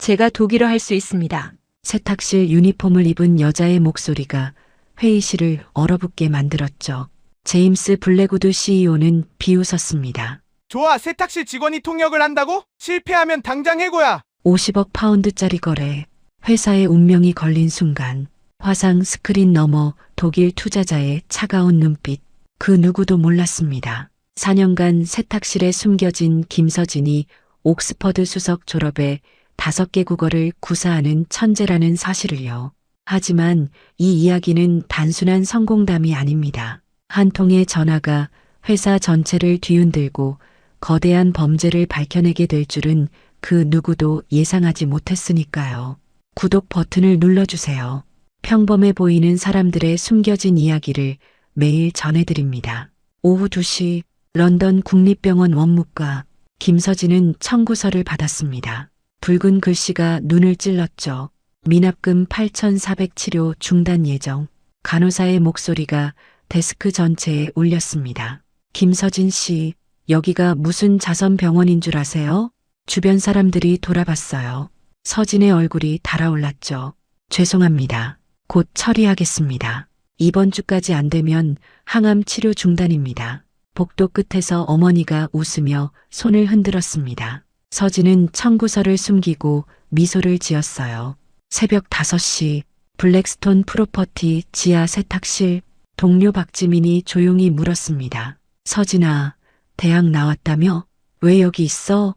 제가 독일어 할 수 있습니다. 세탁실 유니폼을 입은 여자의 목소리가 회의실을 얼어붙게 만들었죠. 제임스 블랙우드 CEO는 비웃었습니다. 좋아, 세탁실 직원이 통역을 한다고? 실패하면 당장 해고야. 50억 파운드짜리 거래. 회사의 운명이 걸린 순간 화상 스크린 너머 독일 투자자의 차가운 눈빛. 그 누구도 몰랐습니다. 4년간 세탁실에 숨겨진 김서진이 옥스퍼드 수석 졸업에 5개 국어를 구사하는 천재라는 사실을요. 하지만 이 이야기는 단순한 성공담이 아닙니다. 한 통의 전화가 회사 전체를 뒤흔들고 거대한 범죄를 밝혀내게 될 줄은 그 누구도 예상하지 못했으니까요. 구독 버튼을 눌러주세요. 평범해 보이는 사람들의 숨겨진 이야기를 매일 전해드립니다. 오후 2시 런던 국립병원 원무과 김서진은 청구서를 받았습니다. 붉은 글씨가 눈을 찔렀죠. 미납금 8,400 치료 중단 예정. 간호사의 목소리가 데스크 전체에 울렸습니다. 김서진 씨, 여기가 무슨 자선병원인 줄 아세요? 주변 사람들이 돌아봤어요. 서진의 얼굴이 달아올랐죠. 죄송합니다. 곧 처리하겠습니다. 이번 주까지 안 되면 항암 치료 중단입니다. 복도 끝에서 어머니가 웃으며 손을 흔들었습니다. 서진은 청구서를 숨기고 미소를 지었어요. 새벽 5시 블랙스톤 프로퍼티 지하 세탁실. 동료 박지민이 조용히 물었습니다. 서진아, 대학 나왔다며? 왜 여기 있어?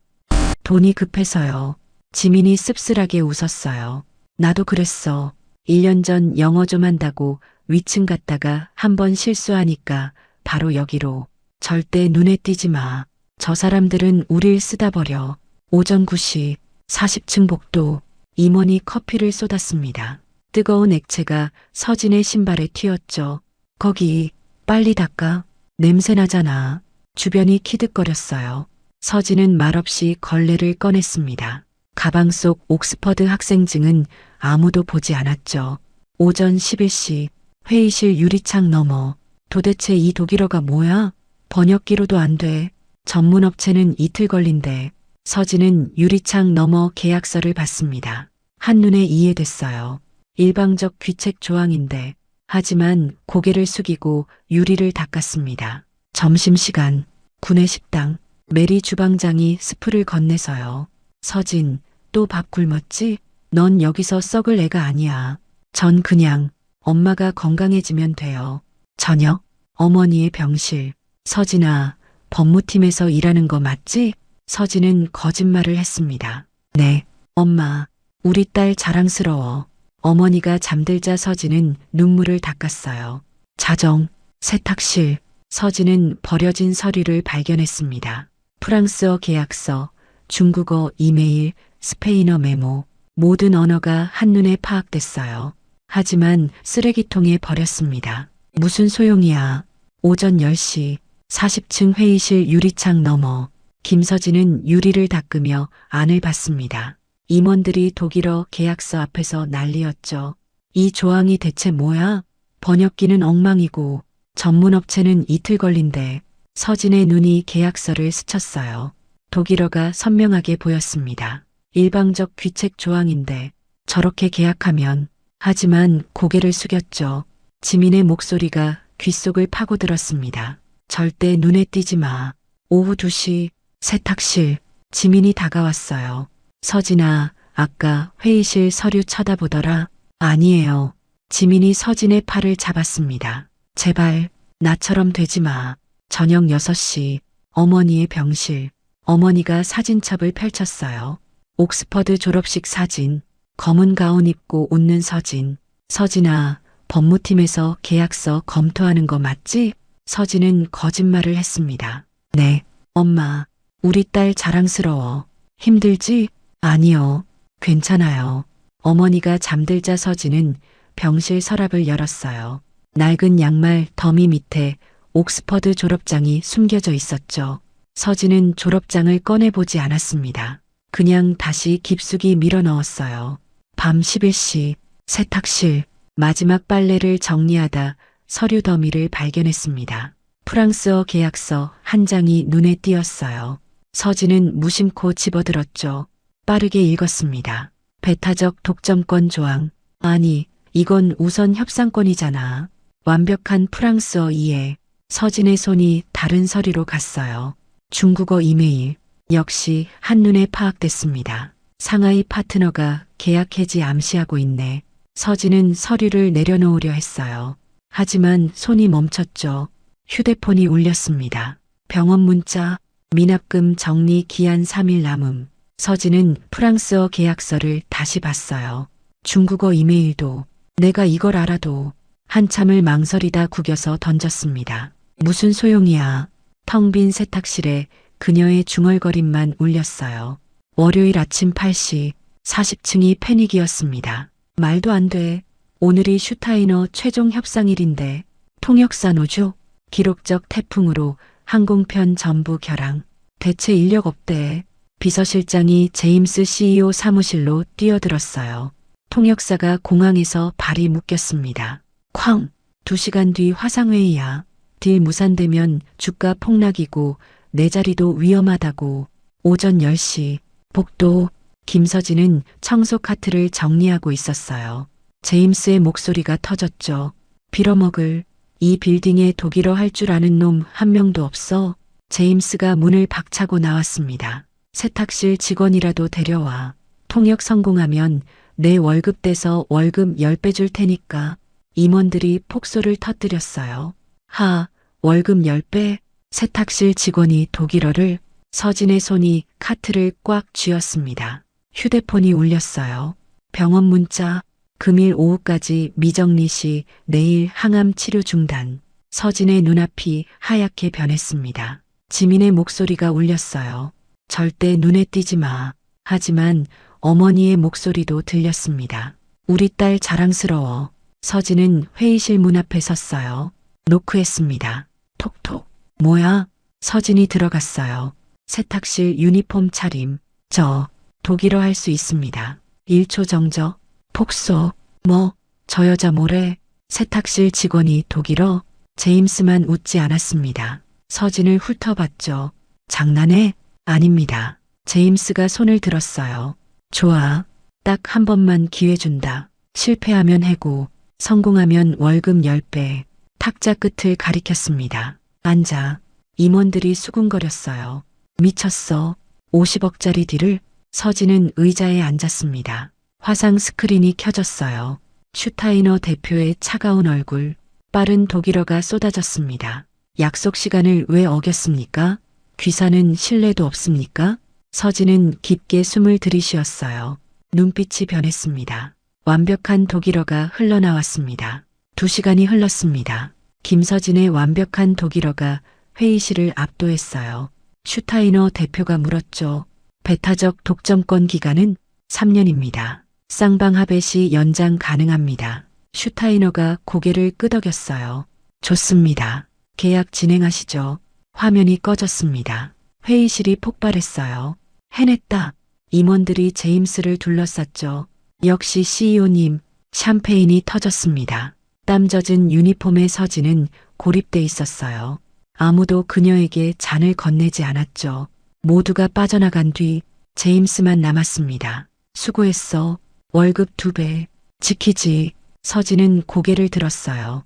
돈이 급해서요. 지민이 씁쓸하게 웃었어요. 나도 그랬어. 1년 전 영어 좀 한다고 위층 갔다가 한 번 실수하니까 바로 여기로. 절대 눈에 띄지 마. 저 사람들은 우릴 쓰다 버려. 오전 9시 40층 복도. 임원이 커피를 쏟았습니다. 뜨거운 액체가 서진의 신발에 튀었죠. 거기 빨리 닦아. 냄새 나잖아. 주변이 키득거렸어요. 서진은 말없이 걸레를 꺼냈습니다. 가방 속 옥스퍼드 학생증은 아무도 보지 않았죠. 오전 11시 회의실 유리창 너머. 도대체 이 독일어가 뭐야? 번역기로도 안 돼. 전문 업체는 이틀 걸린대. 서진은 유리창 너머 계약서를 봤습니다. 한눈에 이해됐어요. 일방적 귀책 조항인데. 하지만 고개를 숙이고 유리를 닦았습니다. 점심시간 구내 식당. 메리 주방장이 스프를 건네서요. 서진, 또 밥 굶었지? 넌 여기서 썩을 애가 아니야. 전 그냥 엄마가 건강해지면 돼요. 저녁 어머니의 병실. 서진아, 법무팀에서 일하는 거 맞지? 서진은 거짓말을 했습니다. 네, 엄마. 우리 딸 자랑스러워. 어머니가 잠들자 서진은 눈물을 닦았어요. 자정, 세탁실. 서진은 버려진 서류를 발견했습니다. 프랑스어 계약서, 중국어 이메일, 스페인어 메모. 모든 언어가 한눈에 파악됐어요. 하지만 쓰레기통에 버렸습니다. 무슨 소용이야. 오전 10시 40층 회의실 유리창 너머. 김서진은 유리를 닦으며 안을 봤습니다. 임원들이 독일어 계약서 앞에서 난리였죠. 이 조항이 대체 뭐야? 번역기는 엉망이고 전문업체는 이틀 걸린대. 서진의 눈이 계약서를 스쳤어요. 독일어가 선명하게 보였습니다. 일방적 귀책 조항인데 저렇게 계약하면. 하지만 고개를 숙였죠. 지민의 목소리가 귓속을 파고들었습니다. 절대 눈에 띄지 마. 오후 2시 세탁실. 지민이 다가왔어요. 서진아, 아까 회의실 서류 쳐다보더라. 아니에요. 지민이 서진의 팔을 잡았습니다. 제발 나처럼 되지 마. 저녁 6시 어머니의 병실. 어머니가 사진첩을 펼쳤어요. 옥스퍼드 졸업식 사진. 검은 가운 입고 웃는 서진. 서진아, 법무팀에서 계약서 검토하는 거 맞지? 서진은 거짓말을 했습니다. 네, 엄마. 우리 딸 자랑스러워. 힘들지? 아니요. 괜찮아요. 어머니가 잠들자 서진은 병실 서랍을 열었어요. 낡은 양말 더미 밑에 옥스퍼드 졸업장이 숨겨져 있었죠. 서진은 졸업장을 꺼내보지 않았습니다. 그냥 다시 깊숙이 밀어 넣었어요. 밤 11시 세탁실. 마지막 빨래를 정리하다 서류 더미를 발견했습니다. 프랑스어 계약서 한 장이 눈에 띄었어요. 서진은 무심코 집어들었죠. 빠르게 읽었습니다. 배타적 독점권 조항. 아니, 이건 우선 협상권이잖아. 완벽한 프랑스어 이해. 서진의 손이 다른 서리로 갔어요. 중국어 이메일. 역시 한눈에 파악됐습니다. 상하이 파트너가 계약 해지 암시하고 있네. 서진은 서류를 내려놓으려 했어요. 하지만 손이 멈췄죠. 휴대폰이 울렸습니다. 병원 문자, 미납금 정리 기한 3일 남음. 서진은 프랑스어 계약서를 다시 봤어요. 중국어 이메일도. 내가 이걸 알아도. 한참을 망설이다 구겨서 던졌습니다. 무슨 소용이야. 텅 빈 세탁실에 그녀의 중얼거림만 울렸어요. 월요일 아침 8시 40층이 패닉이었습니다. 말도 안 돼. 오늘이 슈타이너 최종 협상일인데 통역사 노조? 기록적 태풍으로 항공편 전부 결항. 대체 인력 없대. 비서실장이 제임스 CEO 사무실로 뛰어들었어요. 통역사가 공항에서 발이 묶였습니다. 쾅! 2시간 뒤 화상회의야. 딜 무산되면 주가 폭락이고 내 자리도 위험하다고. 오전 10시 복도. 김서진은 청소 카트를 정리하고 있었어요. 제임스의 목소리가 터졌죠. 빌어먹을. 이 빌딩에 독일어 할 줄 아는 놈 한 명도 없어. 제임스가 문을 박차고 나왔습니다. 세탁실 직원이라도 데려와. 통역 성공하면 내 월급 떼서 월급 10배 줄 테니까. 임원들이 폭소를 터뜨렸어요. 하, 월급 10배? 세탁실 직원이 독일어를. 서진의 손이 카트를 꽉 쥐었습니다. 휴대폰이 울렸어요. 병원 문자. 금일 오후까지 미정리 시 내일 항암 치료 중단. 서진의 눈앞이 하얗게 변했습니다. 지민의 목소리가 울렸어요. 절대 눈에 띄지 마. 하지만 어머니의 목소리도 들렸습니다. 우리 딸 자랑스러워. 서진은 회의실 문 앞에 섰어요. 노크했습니다. 톡톡. 뭐야? 서진이 들어갔어요. 세탁실 유니폼 차림. 저 독일어 할 수 있습니다. 1초 정적. 폭소. 뭐? 저 여자 뭐래? 세탁실 직원이 독일어? 제임스만 웃지 않았습니다. 서진을 훑어봤죠. 장난해? 아닙니다. 제임스가 손을 들었어요. 좋아. 딱 한 번만 기회 준다. 실패하면 해고, 성공하면 월급 10배. 탁자 끝을 가리켰습니다. 앉아. 임원들이 수군거렸어요. 미쳤어. 50억짜리 딜을. 서진은 의자에 앉았습니다. 화상 스크린이 켜졌어요. 슈타이너 대표의 차가운 얼굴, 빠른 독일어가 쏟아졌습니다. 약속 시간을 왜 어겼습니까? 귀사는 신뢰도 없습니까? 서진은 깊게 숨을 들이쉬었어요. 눈빛이 변했습니다. 완벽한 독일어가 흘러나왔습니다. 2시간이 흘렀습니다. 김서진의 완벽한 독일어가 회의실을 압도했어요. 슈타이너 대표가 물었죠. 배타적 독점권 기간은 3년입니다. 쌍방합의 시 연장 가능합니다. 슈타이너가 고개를 끄덕였어요. 좋습니다. 계약 진행하시죠. 화면이 꺼졌습니다. 회의실이 폭발했어요. 해냈다. 임원들이 제임스를 둘러쌌죠. 역시 CEO님, 샴페인이 터졌습니다. 땀 젖은 유니폼의 서진은 고립돼 있었어요. 아무도 그녀에게 잔을 건네지 않았죠. 모두가 빠져나간 뒤 제임스만 남았습니다. 수고했어. 월급 2배. 지키지. 서진은 고개를 들었어요.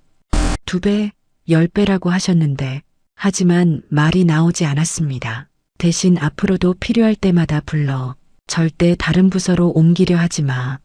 2배, 10배라고 하셨는데, 하지만 말이 나오지 않았습니다. 대신 앞으로도 필요할 때마다 불러. 절대 다른 부서로 옮기려 하지 마.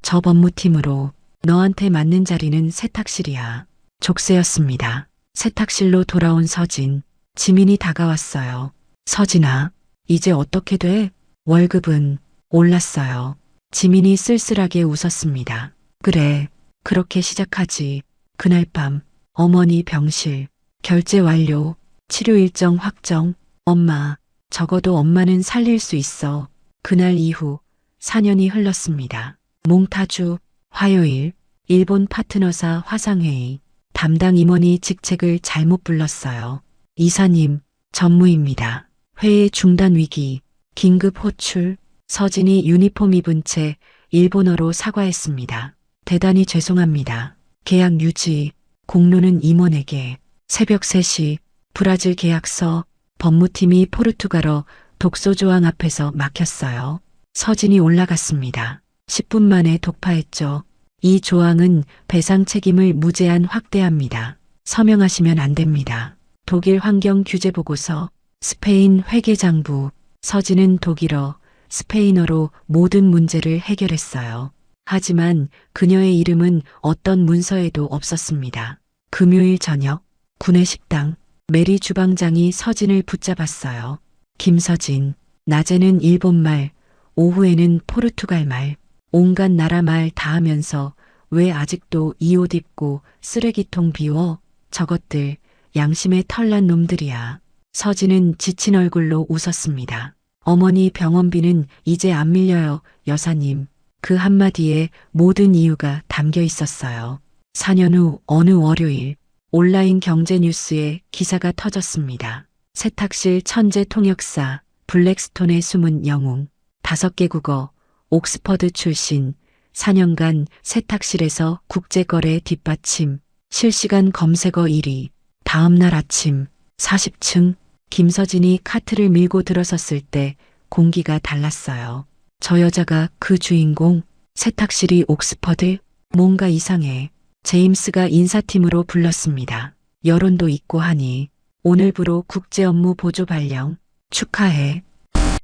저 법무팀으로. 너한테 맞는 자리는 세탁실이야. 족쇄였습니다. 세탁실로 돌아온 서진. 지민이 다가왔어요. 서진아, 이제 어떻게 돼? 월급은 올랐어요. 지민이 쓸쓸하게 웃었습니다. 그래, 그렇게 시작하지. 그날 밤, 어머니 병실, 결제 완료, 치료 일정 확정. 엄마, 적어도 엄마는 살릴 수 있어. 그날 이후 4년이 흘렀습니다. 몽타주, 화요일, 일본 파트너사 화상회의. 담당 임원이 직책을 잘못 불렀어요. 이사님, 전무입니다. 회의 중단 위기, 긴급 호출. 서진이 유니폼 입은 채 일본어로 사과했습니다. 대단히 죄송합니다. 계약 유지, 공로는 임원에게. 새벽 3시, 브라질 계약서, 법무팀이 포르투갈어 독소 조항 앞에서 막혔어요. 서진이 올라갔습니다. 10분 만에 독파했죠. 이 조항은 배상 책임을 무제한 확대합니다. 서명하시면 안 됩니다. 독일 환경규제보고서, 스페인 회계장부, 서진은 독일어, 스페인어로 모든 문제를 해결했어요. 하지만 그녀의 이름은 어떤 문서에도 없었습니다. 금요일 저녁, 구내 식당, 메리 주방장이 서진을 붙잡았어요. 김서진, 낮에는 일본말, 오후에는 포르투갈말, 온갖 나라 말 다 하면서 왜 아직도 이 옷 입고 쓰레기통 비워? 저것들 양심에 털난 놈들이야. 서진은 지친 얼굴로 웃었습니다. 어머니 병원비는 이제 안 밀려요, 여사님. 그 한마디에 모든 이유가 담겨 있었어요. 4년 후 어느 월요일 온라인 경제 뉴스에 기사가 터졌습니다. 세탁실 천재 통역사, 블랙스톤의 숨은 영웅, 5개 국어, 옥스퍼드 출신, 4년간 세탁실에서 국제거래 뒷받침, 실시간 검색어 1위, 다음날 아침 40층 김서진이 카트를 밀고 들어섰을 때 공기가 달랐어요. 저 여자가 그 주인공, 세탁실이 옥스퍼드, 뭔가 이상해. 제임스가 인사팀으로 불렀습니다. 여론도 있고 하니 오늘부로 국제업무 보조 발령 축하해.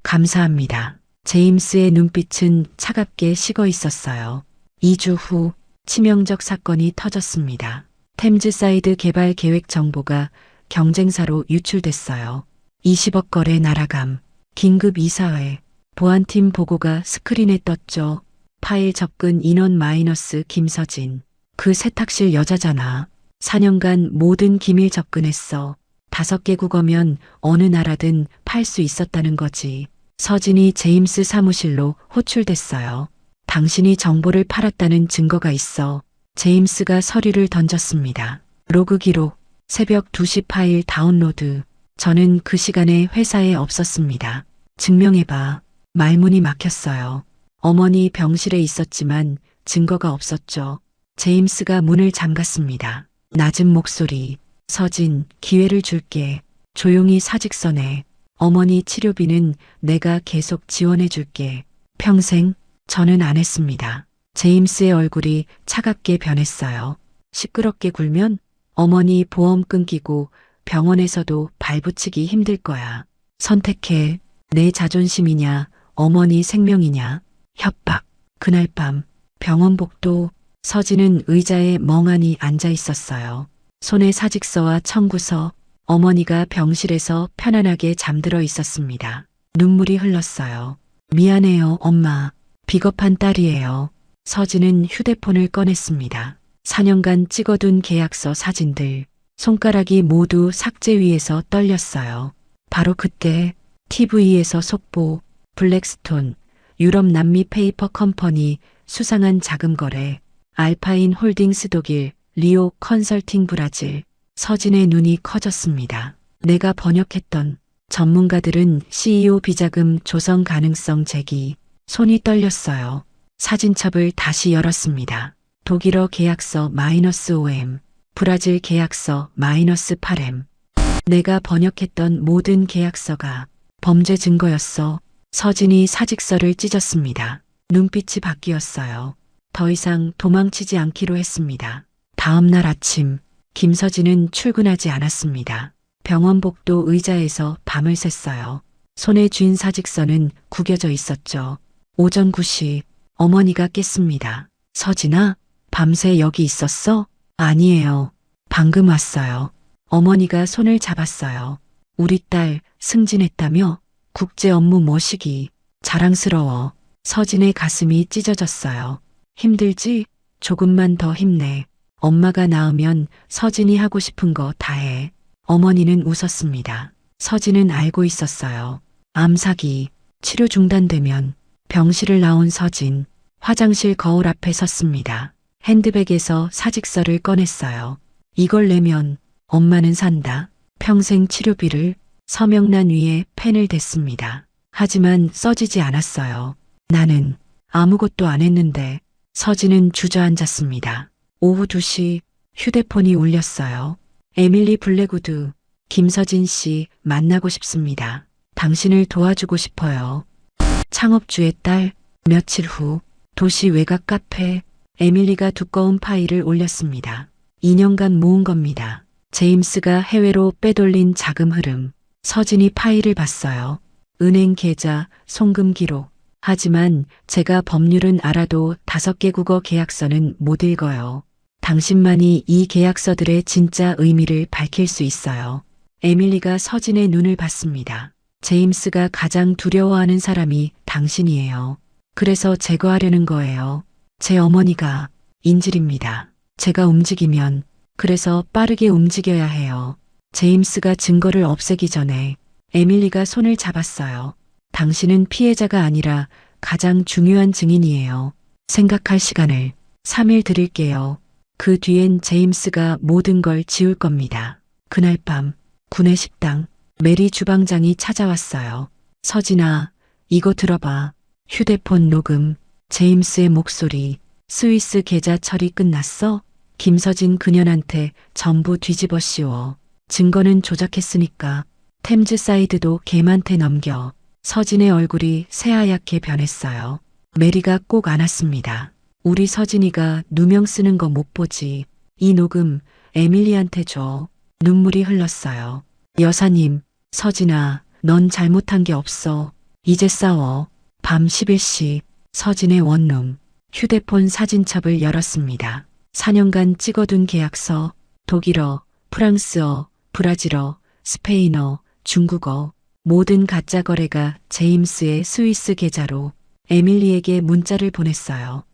감사합니다. 제임스의 눈빛은 차갑게 식어 있었어요. 2주 후 치명적 사건이 터졌습니다. 템즈사이드 개발 계획 정보가 경쟁사로 유출됐어요. 20억 거래 날아감, 긴급 이사회, 보안팀 보고가 스크린에 떴죠. 파일 접근 인원 마이너스 김서진. 그 세탁실 여자잖아. 4년간 모든 기밀 접근했어. 5개 국어면 어느 나라든 팔 수 있었다는 거지. 서진이 제임스 사무실로 호출됐어요. 당신이 정보를 팔았다는 증거가 있어. 제임스가 서류를 던졌습니다. 로그 기록, 새벽 2시 파일 다운로드. 저는 그 시간에 회사에 없었습니다. 증명해봐. 말문이 막혔어요. 어머니 병실에 있었지만 증거가 없었죠. 제임스가 문을 잠갔습니다. 낮은 목소리. 서진, 기회를 줄게. 조용히 사직서 내. 어머니 치료비는 내가 계속 지원해 줄게. 평생. 저는 안 했습니다. 제임스의 얼굴이 차갑게 변했어요. 시끄럽게 굴면 어머니 보험 끊기고 병원에서도 발붙이기 힘들 거야. 선택해. 내 자존심이냐, 어머니 생명이냐. 협박. 그날 밤 병원 복도. 서진은 의자에 멍하니 앉아 있었어요. 손에 사직서와 청구서. 어머니가 병실에서 편안하게 잠들어 있었습니다. 눈물이 흘렀어요. 미안해요, 엄마. 비겁한 딸이에요. 서진은 휴대폰을 꺼냈습니다. 4년간 찍어둔 계약서 사진들. 손가락이 모두 삭제 위에서 떨렸어요. 바로 그때 TV에서 속보. 블랙스톤, 유럽 남미 페이퍼 컴퍼니 수상한 자금 거래. 알파인 홀딩스 독일, 리오 컨설팅 브라질. 서진의 눈이 커졌습니다. 내가 번역했던 전문가들은 CEO 비자금 조성 가능성 제기. 손이 떨렸어요. 사진첩을 다시 열었습니다. 독일어 계약서 -5M, 브라질 계약서 -8M. 내가 번역했던 모든 계약서가 범죄 증거였어. 서진이 사직서를 찢었습니다. 눈빛이 바뀌었어요. 더 이상 도망치지 않기로 했습니다. 다음 날 아침 김서진은 출근하지 않았습니다. 병원 복도 의자에서 밤을 샜어요. 손에 쥔 사직서는 구겨져 있었죠. 오전 9시 어머니가 깼습니다. 서진아, 밤새 여기 있었어? 아니에요. 방금 왔어요. 어머니가 손을 잡았어요. 우리 딸 승진했다며? 국제 업무 모시기. 자랑스러워. 서진의 가슴이 찢어졌어요. 힘들지? 조금만 더 힘내. 엄마가 나으면 서진이 하고 싶은 거 다 해. 어머니는 웃었습니다. 서진은 알고 있었어요. 암 사기, 치료 중단되면. 병실을 나온 서진, 화장실 거울 앞에 섰습니다. 핸드백에서 사직서를 꺼냈어요. 이걸 내면 엄마는 산다. 평생 치료비를. 서명란 위에 펜을 댔습니다. 하지만 써지지 않았어요. 나는 아무것도 안 했는데. 서진은 주저앉았습니다. 오후 2시 휴대폰이 울렸어요. 에밀리 블랙우드, 김서진 씨 만나고 싶습니다. 당신을 도와주고 싶어요. 창업주의 딸. 며칠 후 도시 외곽 카페. 에밀리가 두꺼운 파일을 올렸습니다. 2년간 모은 겁니다. 제임스가 해외로 빼돌린 자금 흐름. 서진이 파일을 봤어요. 은행 계좌, 송금 기록. 하지만 제가 법률은 알아도 5개 국어 계약서는 못 읽어요. 당신만이 이 계약서들의 진짜 의미를 밝힐 수 있어요. 에밀리가 서진의 눈을 봤습니다. 제임스가 가장 두려워하는 사람이 당신이에요. 그래서 제거하려는 거예요. 제 어머니가 인질입니다. 제가 움직이면 그래서 빠르게 움직여야 해요. 제임스가 증거를 없애기 전에 에밀리가 손을 잡았어요. 당신은 피해자가 아니라 가장 중요한 증인이에요. 생각할 시간을 3일 드릴게요. 그 뒤엔 제임스가 모든 걸 지울 겁니다. 그날 밤 군의 식당. 메리 주방장이 찾아왔어요. 서진아, 이거 들어봐. 휴대폰 녹음. 제임스의 목소리. 스위스 계좌 처리 끝났어? 김서진 그년한테 전부 뒤집어 씌워. 증거는 조작했으니까 템즈 사이드도 걔한테 넘겨. 서진의 얼굴이 새하얗게 변했어요. 메리가 꼭 안았습니다. 우리 서진이가 누명 쓰는 거 못 보지. 이 녹음 에밀리한테 줘. 눈물이 흘렀어요. 여사님, 서진아, 넌 잘못한 게 없어. 이제 싸워. 밤 11시 서진의 원룸. 휴대폰 사진첩을 열었습니다. 4년간 찍어둔 계약서, 독일어, 프랑스어, 브라질어, 스페인어, 중국어, 모든 가짜 거래가 제임스의 스위스 계좌로 에밀리에게 문자를 보냈어요.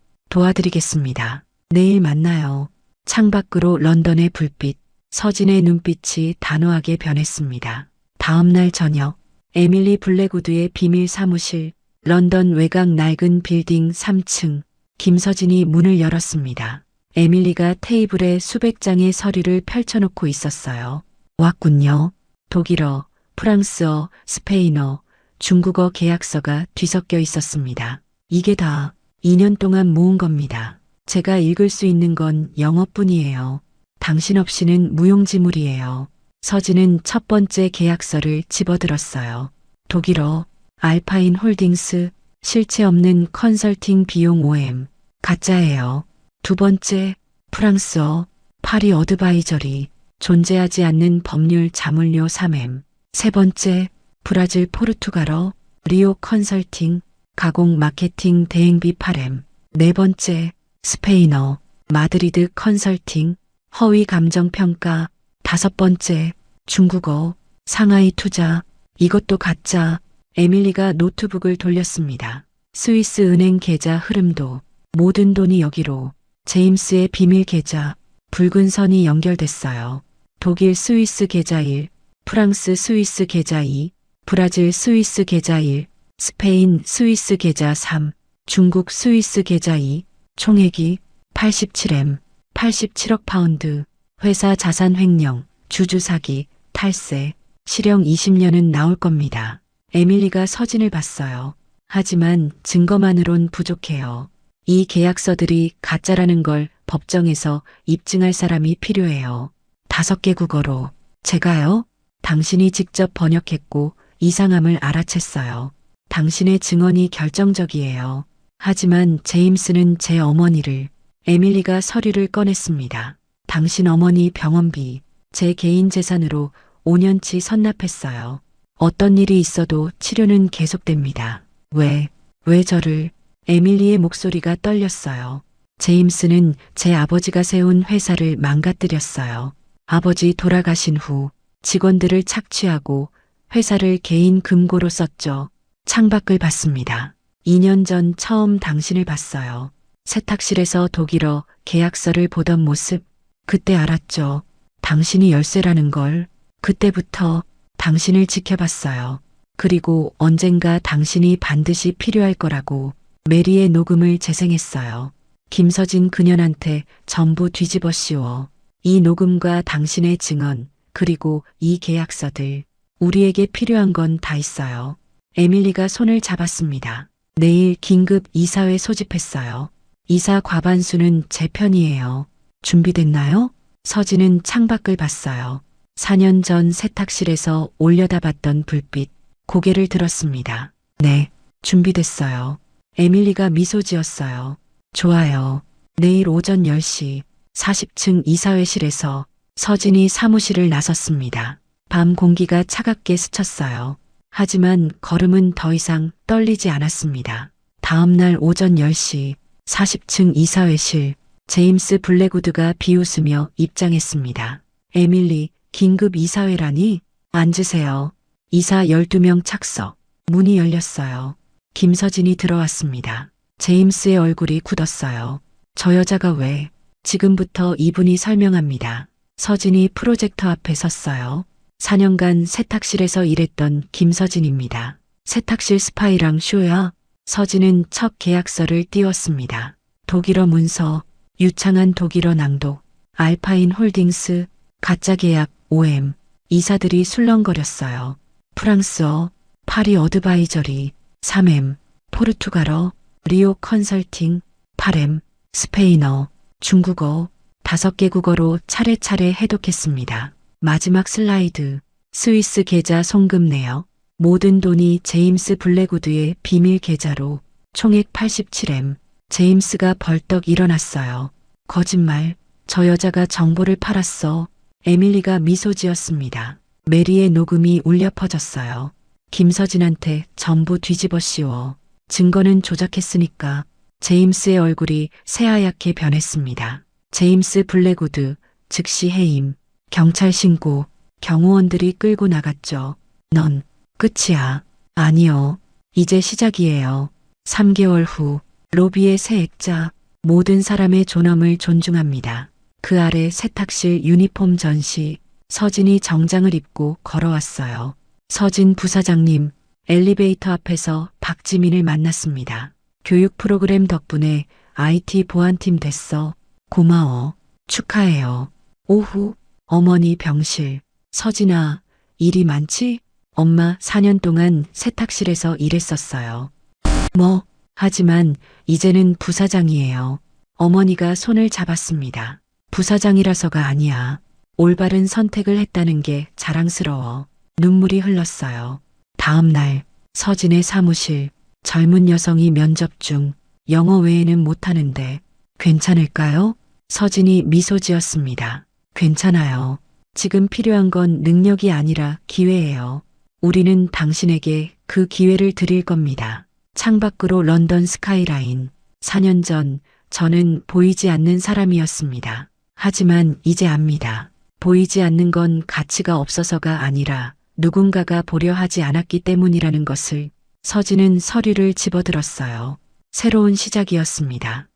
도와드리겠습니다. 내일 만나요. 창밖으로 런던의 불빛, 서진의 눈빛이 단호하게 변했습니다. 다음 날 저녁, 에밀리 블랙우드의 비밀 사무실, 런던 외곽 낡은 빌딩 3층, 김서진이 문을 열었습니다. 에밀리가 테이블에 수백 장의 서류를 펼쳐놓고 있었어요. 왔군요. 독일어, 프랑스어, 스페인어, 중국어 계약서가 뒤섞여 있었습니다. 이게 다 2년 동안 모은 겁니다. 제가 읽을 수 있는 건 영어뿐이에요. 당신 없이는 무용지물이에요. 서진은 첫 번째 계약서를 집어들었어요. 독일어, 알파인 홀딩스, 실체 없는 컨설팅 비용 OM, 가짜예요. 두 번째, 프랑스어, 파리 어드바이저리, 존재하지 않는 법률 자문료 3M. 세 번째, 브라질 포르투갈어, 리오 컨설팅, 가공 마케팅 대행비 8M. 네 번째, 스페인어, 마드리드 컨설팅, 허위 감정 평가. 다섯 번째, 중국어, 상하이 투자. 이것도 가짜. 에밀리가 노트북을 돌렸습니다. 스위스 은행 계좌 흐름도. 모든 돈이 여기로. 제임스의 비밀 계좌. 붉은 선이 연결됐어요. 독일 스위스 계좌 1, 프랑스 스위스 계좌 2, 브라질 스위스 계좌 1, 스페인 스위스 계좌 3, 중국 스위스 계좌 2, 총액이 87M, 87억 파운드. 회사 자산 횡령, 주주 사기, 탈세, 실형 20년은 나올 겁니다. 에밀리가 서진을 봤어요. 하지만 증거만으론 부족해요. 이 계약서들이 가짜라는 걸 법정에서 입증할 사람이 필요해요. 5개 국어로. 제가요? 당신이 직접 번역했고 이상함을 알아챘어요. 당신의 증언이 결정적이에요. 하지만 제임스는 제 어머니를. 에밀리가 서류를 꺼냈습니다. 당신 어머니 병원비, 제 개인 재산으로 5년치 선납했어요. 어떤 일이 있어도 치료는 계속됩니다. 왜 저를? 에밀리의 목소리가 떨렸어요. 제임스는 제 아버지가 세운 회사를 망가뜨렸어요. 아버지 돌아가신 후 직원들을 착취하고 회사를 개인 금고로 썼죠. 창밖을 봤습니다. 2년 전 처음 당신을 봤어요. 세탁실에서 독일어 계약서를 보던 모습. 그때 알았죠. 당신이 열쇠라는 걸. 그때부터 당신을 지켜봤어요. 그리고 언젠가 당신이 반드시 필요할 거라고 메리의 녹음을 재생했어요. 김서진 그년한테 전부 뒤집어 씌워. 이 녹음과 당신의 증언, 그리고 이 계약서들. 우리에게 필요한 건 다 있어요. 에밀리가 손을 잡았습니다. 내일 긴급 이사회 소집했어요. 이사 과반수는 제 편이에요. 준비됐나요? 서진은 창밖을 봤어요. 4년 전 세탁실에서 올려다봤던 불빛. 고개를 들었습니다. 네, 준비됐어요. 에밀리가 미소 지었어요. 좋아요. 내일 오전 10시 40층 이사회실에서 서진이 사무실을 나섰습니다. 밤 공기가 차갑게 스쳤어요. 하지만 걸음은 더 이상 떨리지 않았습니다. 다음 날 오전 10시 40층 이사회실, 제임스 블랙우드가 비웃으며 입장했습니다. 에밀리, 긴급 이사회라니? 앉으세요. 이사 12명 착석. 문이 열렸어요. 김서진이 들어왔습니다. 제임스의 얼굴이 굳었어요. 저 여자가 왜? 지금부터 이분이 설명합니다. 서진이 프로젝터 앞에 섰어요. 4년간 세탁실에서 일했던 김서진입니다. 세탁실 스파이랑 쇼야? 서진은 첫 계약서를 띄웠습니다. 독일어 문서, 유창한 독일어 낭독, 알파인 홀딩스, 가짜 계약, OM. 이사들이 술렁거렸어요. 프랑스어, 파리 어드바이저리, 3M, 포르투갈어, 리오 컨설팅, 8M, 스페인어, 중국어, 5개 국어로 차례차례 해독했습니다. 마지막 슬라이드, 스위스 계좌 송금 내역, 모든 돈이 제임스 블랙우드의 비밀 계좌로 총액 87M. 제임스가 벌떡 일어났어요. 거짓말, 저 여자가 정보를 팔았어. 에밀리가 미소 지었습니다. 메리의 녹음이 울려 퍼졌어요. 김서진한테 전부 뒤집어 씌워. 증거는 조작했으니까. 제임스의 얼굴이 새하얗게 변했습니다. 제임스 블랙우드, 즉시 해임. 경찰 신고, 경호원들이 끌고 나갔죠. 넌 끝이야. 아니요. 이제 시작이에요. 3개월 후, 로비의 새 액자, 모든 사람의 존엄을 존중합니다. 그 아래 세탁실 유니폼 전시, 서진이 정장을 입고 걸어왔어요. 서진 부사장님, 엘리베이터 앞에서 박지민을 만났습니다. 교육 프로그램 덕분에 IT 보안팀 됐어. 고마워. 축하해요. 오후, 어머니 병실. 서진아, 일이 많지? 엄마 4년 동안 세탁실에서 일했었어요. 뭐, 하지만 이제는 부사장이에요. 어머니가 손을 잡았습니다. 부사장이라서가 아니야. 올바른 선택을 했다는 게 자랑스러워. 눈물이 흘렀어요. 다음 날, 서진의 사무실, 젊은 여성이 면접 중 영어 외에는 못하는데 괜찮을까요? 서진이 미소 지었습니다. 괜찮아요. 지금 필요한 건 능력이 아니라 기회예요. 우리는 당신에게 그 기회를 드릴 겁니다. 창밖으로 런던 스카이라인. 4년 전 저는 보이지 않는 사람이었습니다. 하지만 이제 압니다. 보이지 않는 건 가치가 없어서가 아니라 누군가가 보려 하지 않았기 때문이라는 것을. 서진은 서류를 집어들었어요. 새로운 시작이었습니다.